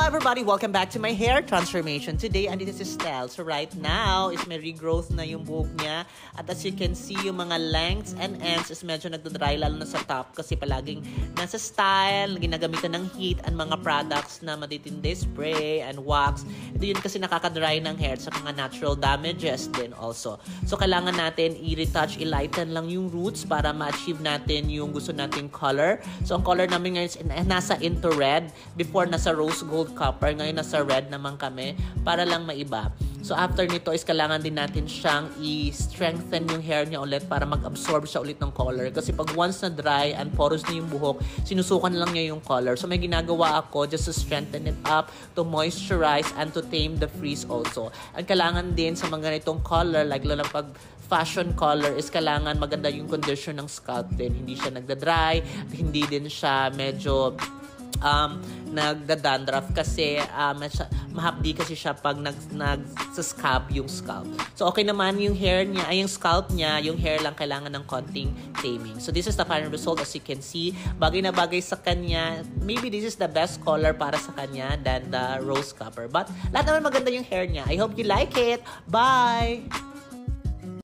everybody! Welcome back to my hair transformation. Today, andito si Stell. So right now, is may regrowth na yung buhok niya. At as you can see, yung mga lengths and ends is medyo nagdadry lalo na sa top kasi palaging nasa style, ginagamitan ng heat and mga products na matitindi, spray and wax. Ito yun kasi nakakadry ng hair sa mga natural damages din also. So kailangan natin i-retouch, i-lighten lang yung roots para ma-achieve natin yung gusto nating color. So ang color namin ngayon is nasa into red. Before nasa rose gold copper, ngayon nasa red naman kami para lang maiba. So after nito is kailangan din natin siyang i-strengthen yung hair niya ulit para mag-absorb siya ulit ng color. Kasi pag once na dry and porous na yung buhok, sinusukan lang niya yung color. So may ginagawa ako just to strengthen it up, to moisturize, and to tame the frizz also. Ang kailangan din sa mga ganitong color, like lalo pag fashion color, is kailangan maganda yung condition ng scalp din. Hindi siya nagda-dry, hindi din siya medyo nagda-dandruff kasi mahapdi kasi siya pag nag-scalp yung scalp. So okay naman yung hair niya, ay yung scalp niya, yung hair lang kailangan ng konting taming. So this is the final result. As you can see, bagay na bagay sa kanya. Maybe this is the best color para sa kanya than the rose copper. But lahat naman maganda yung hair niya. I hope you like it. Bye!